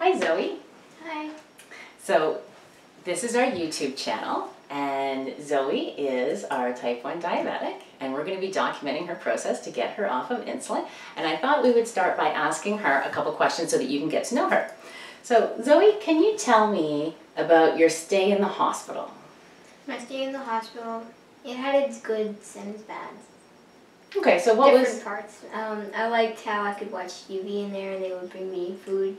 Hi Zoe. Hi. So this is our YouTube channel and Zoe is our type 1 diabetic and we're going to be documenting her process to get her off of insulin. And I thought we would start by asking her a couple questions so that you can get to know her. So Zoe, can you tell me about your stay in the hospital? My stay in the hospital, it had its goods and its bads. Okay, so what Different parts. I liked how I could watch TV in there and they would bring me food.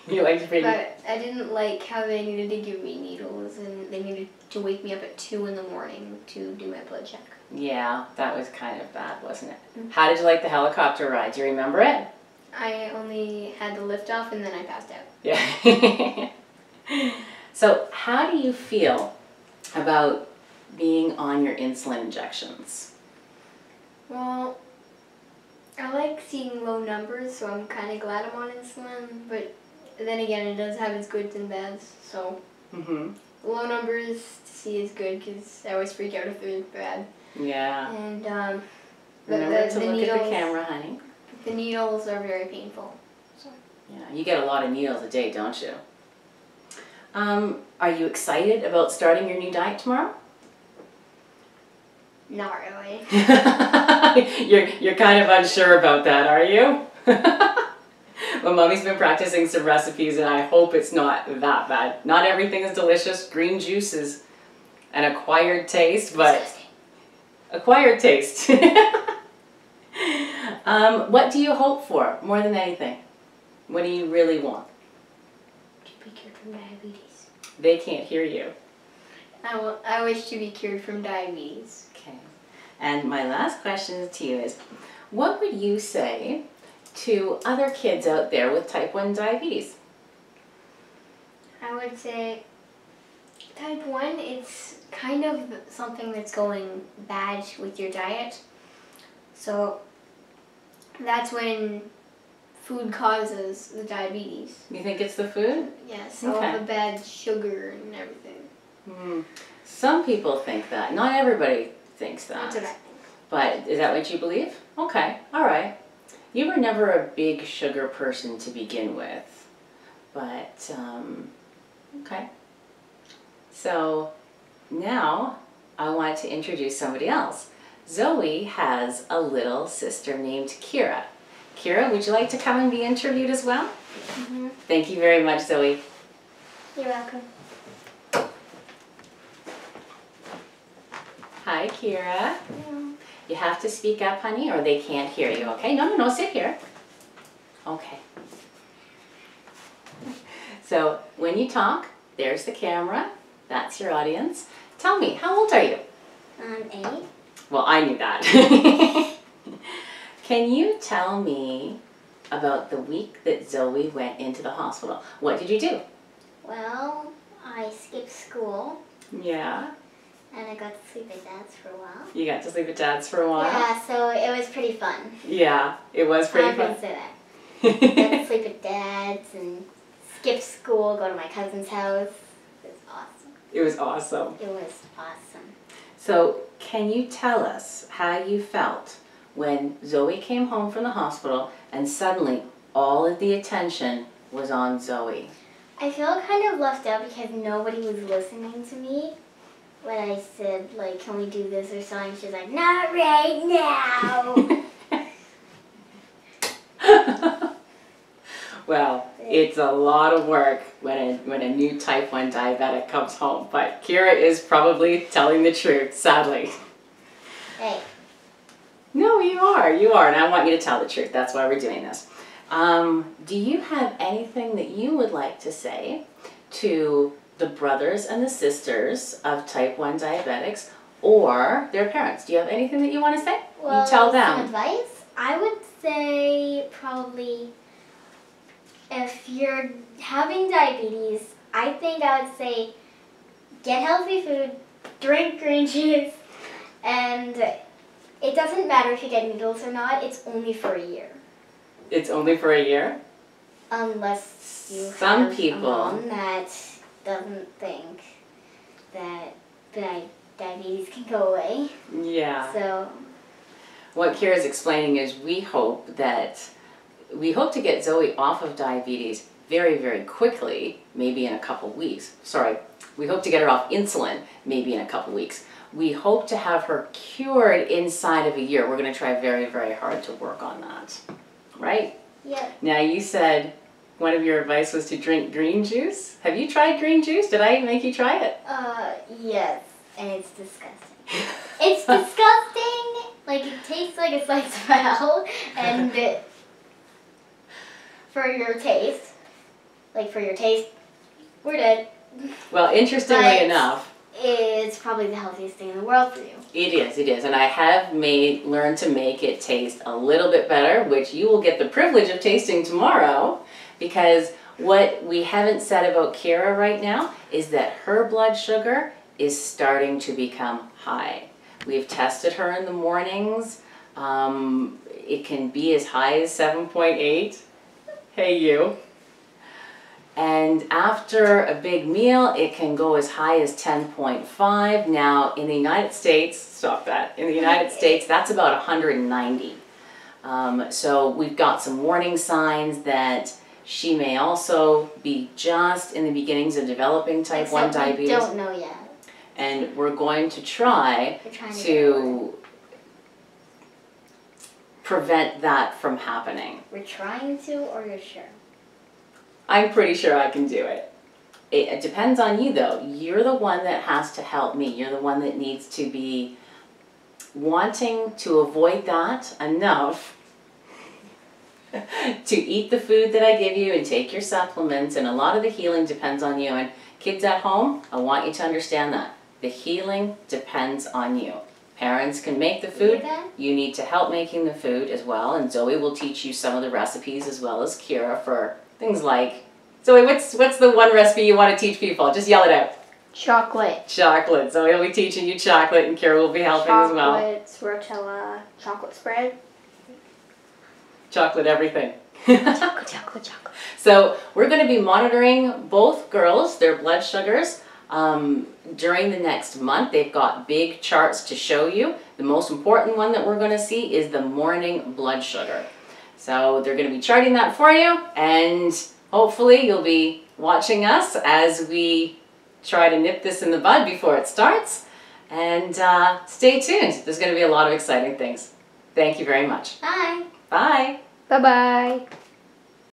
You liked to bring... But I didn't like how they needed to give me needles and they needed to wake me up at 2 in the morning to do my blood check. Yeah, that was kind of bad, wasn't it? Mm-hmm. How did you like the helicopter ride? Do you remember it? I only had the lift off and then I passed out. Yeah. So how do you feel about being on your insulin injections? Well, I like seeing low numbers, so I'm kind of glad I'm on insulin, but then again, it does have its goods and bads, so low numbers to see is good because I always freak out if they're bad. Yeah. And remember to the look needles, at the camera, honey. The needles are very painful. So. Yeah, you get a lot of needles a day, don't you? Are you excited about starting your new diet tomorrow? Not really. You're kind of unsure about that, are you? Well, Mommy's been practicing some recipes and I hope it's not that bad. Not everything is delicious. Green juice is an acquired taste, but... Disgusting. Acquired taste. What do you hope for more than anything? What do you really want? To be cured from diabetes. They can't hear you. I wish to be cured from diabetes. Okay. And my last question to you is, what would you say to other kids out there with type 1 diabetes? I would say type 1, it's kind of something that's going bad with your diet. So that's when food causes the diabetes. You think it's the food? Yes, Okay. all the bad sugar and everything. Some people think that. Not everybody thinks that. That's what I think. But is that what you believe? Okay, all right. You were never a big sugar person to begin with, but okay. So now I want to introduce somebody else. Zoe has a little sister named Kira. Kira, would you like to come and be interviewed as well? Mm-hmm. Thank you very much, Zoe. You're welcome. Hi, Kira. Yeah. You have to speak up, honey, or they can't hear you, okay? No, sit here. Okay. So, when you talk, there's the camera. That's your audience. Tell me, how old are you? 8. Well, I knew that. Can you tell me about the week that Zoe went into the hospital? What did you do? Well, I skipped school. Yeah. And I got to sleep at Dad's for a while. You got to sleep at Dad's for a while? Yeah, so it was pretty fun. Yeah, it was pretty fun. I can say that. I got to sleep at Dad's and skip school, go to my cousin's house. It was awesome. It was awesome. It was awesome. So, can you tell us how you felt when Zoe came home from the hospital and suddenly all of the attention was on Zoe? I felt kind of left out because nobody was listening to me. When I said, like, can we do this or something, she's like, not right now. Well, it's a lot of work when a new type 1 diabetic comes home, but Kira is probably telling the truth, sadly. Hey. No, you are, and I want you to tell the truth. That's why we're doing this. Do you have anything that you would like to say to the brothers and the sisters of type 1 diabetics or their parents? Do you have anything that you want to say? Well, you tell them. Some advice? I would say probably if you're having diabetes, I think I would say get healthy food, drink green juice, and it doesn't matter if you get needles or not, it's only for a year. It's only for a year? Unless you Some have people a mom that doesn't think that diabetes can go away. Yeah. So what Kira's explaining is we hope to get Zoe off of diabetes very, very quickly, maybe in a couple weeks. Sorry, we hope to get her off insulin maybe in a couple weeks. We hope to have her cured inside of a year. We're going to try very, very hard to work on that. Right? Yep. Now you said one of your advice was to drink green juice. Have you tried green juice? Did I make you try it? Yes, and it's disgusting. It's disgusting. Like, it tastes like a sliced apple, and for your taste, we're dead. Well, interestingly enough, it's probably the healthiest thing in the world for you. it is, and I have learned to make it taste a little bit better, which you will get the privilege of tasting tomorrow, because what we haven't said about Kira right now is that her blood sugar is starting to become high. We've tested her in the mornings. It can be as high as 7.8. Hey, you. And after a big meal, it can go as high as 10.5. Now, in the United States, stop that. In the United States, that's about 190. So we've got some warning signs that she may also be just in the beginnings of developing type 1 diabetes. We don't know yet. And we're going to try to prevent that from happening. We're trying to, or you're sure? I'm pretty sure I can do it. It depends on you, though. You're the one that has to help me. You're the one that needs to be wanting to avoid that enough to eat the food that I give you and take your supplements, and a lot of the healing depends on you. And kids at home, I want you to understand that. The healing depends on you. Parents can make the food. You need to help making the food as well, and Zoe will teach you some of the recipes as well as Kira for things like... Zoe, what's the one recipe you want to teach people? Just yell it out. Chocolate. Chocolate. Zoe will be teaching you chocolate, and Kira will be helping as well. Chocolate, Rotella, chocolate spread. Chocolate everything. Chocolate. So we're going to be monitoring both girls, their blood sugars, during the next month. They've got big charts to show you. The most important one that we're going to see is the morning blood sugar. So they're going to be charting that for you, and hopefully you'll be watching us as we try to nip this in the bud before it starts. And stay tuned. There's going to be a lot of exciting things. Thank you very much. Bye. Bye. Bye-bye.